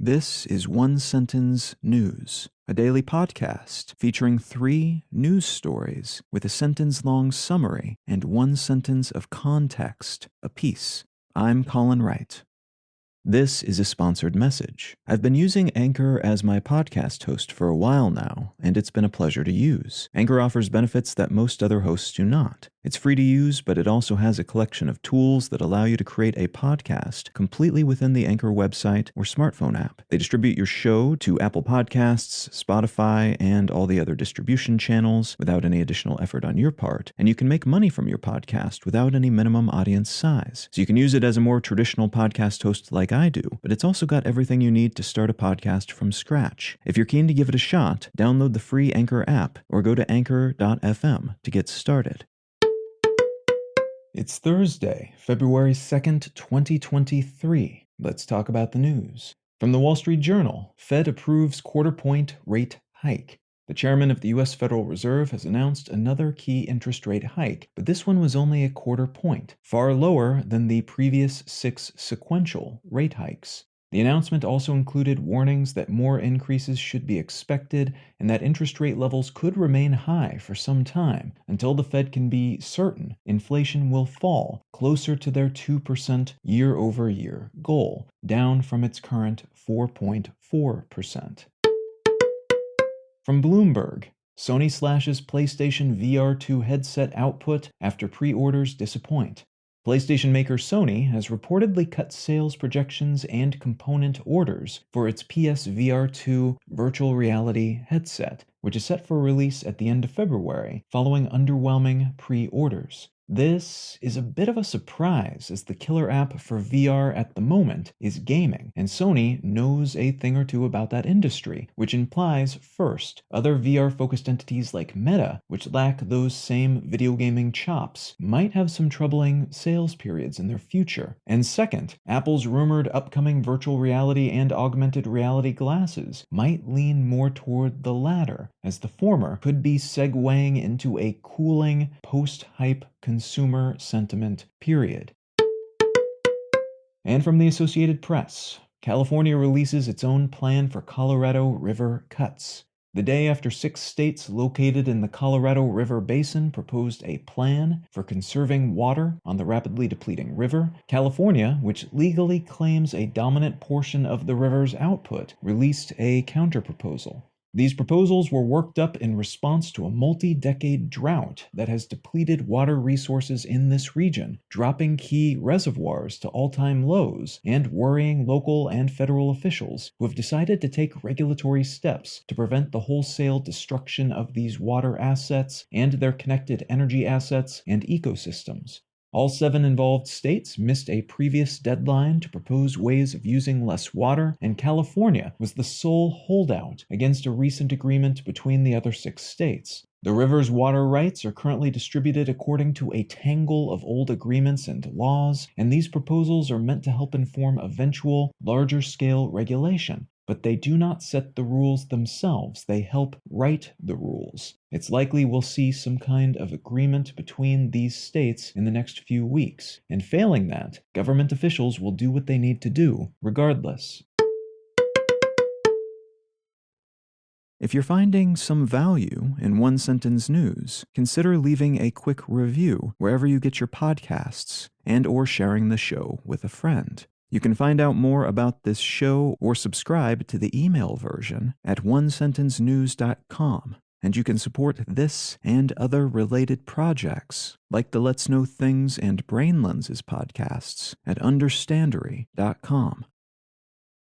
This is One Sentence News, a daily podcast featuring 3 news stories with a sentence-long summary and 1 sentence of context apiece. I'm Colin Wright. This is a sponsored message. I've been using Anchor as my podcast host for a while now, and it's been a pleasure to use. Anchor offers benefits that most other hosts do not. It's free to use, but it also has a collection of tools that allow you to create a podcast completely within the Anchor website or smartphone app. They distribute your show to Apple Podcasts, Spotify, and all the other distribution channels without any additional effort on your part, and you can make money from your podcast without any minimum audience size. So you can use it as a more traditional podcast host like I do, but it's also got everything you need to start a podcast from scratch. If you're keen to give it a shot, download the free Anchor app or go to anchor.fm to get started. It's Thursday, February 2nd, 2023. Let's talk about the news. From the Wall Street Journal, Fed approves quarter-point rate hike. The chairman of the U.S. Federal Reserve has announced another key interest rate hike, but this one was only a quarter point, far lower than the previous 6 sequential rate hikes. The announcement also included warnings that more increases should be expected and that interest rate levels could remain high for some time until the Fed can be certain inflation will fall closer to their 2% year-over-year goal, down from its current 4.4%. From Bloomberg, Sony slashes PlayStation VR2 headset output after pre-orders disappoint. PlayStation maker Sony has reportedly cut sales projections and component orders for its PSVR2 virtual reality headset, which is set for release at the end of February, following underwhelming pre-orders. This is a bit of a surprise, as the killer app for VR at the moment is gaming, and Sony knows a thing or two about that industry, which implies, first, other VR-focused entities like Meta, which lack those same video gaming chops, might have some troubling sales periods in their future, and second, Apple's rumored upcoming virtual reality and augmented reality glasses might lean more toward the latter, as the former could be segueing into a cooling post-hype consumer sentiment period. And from the Associated Press, California releases its own plan for Colorado River cuts. The day after 6 states located in the Colorado River Basin proposed a plan for conserving water on the rapidly depleting river, California, which legally claims a dominant portion of the river's output, released a counterproposal. These proposals were worked up in response to a multi-decade drought that has depleted water resources in this region, dropping key reservoirs to all-time lows and worrying local and federal officials who have decided to take regulatory steps to prevent the wholesale destruction of these water assets and their connected energy assets and ecosystems. All 7 involved states missed a previous deadline to propose ways of using less water, and California was the sole holdout against a recent agreement between the other 6 states. The river's water rights are currently distributed according to a tangle of old agreements and laws, and these proposals are meant to help inform eventual, larger-scale regulation. But they do not set the rules themselves, they help write the rules. It's likely we'll see some kind of agreement between these states in the next few weeks, and failing that, government officials will do what they need to do, regardless. If you're finding some value in One Sentence News, consider leaving a quick review wherever you get your podcasts, and/or sharing the show with a friend. You can find out more about this show or subscribe to the email version at onesentencenews.com, and you can support this and other related projects, like the Let's Know Things and Brain Lenses podcasts, at understandery.com.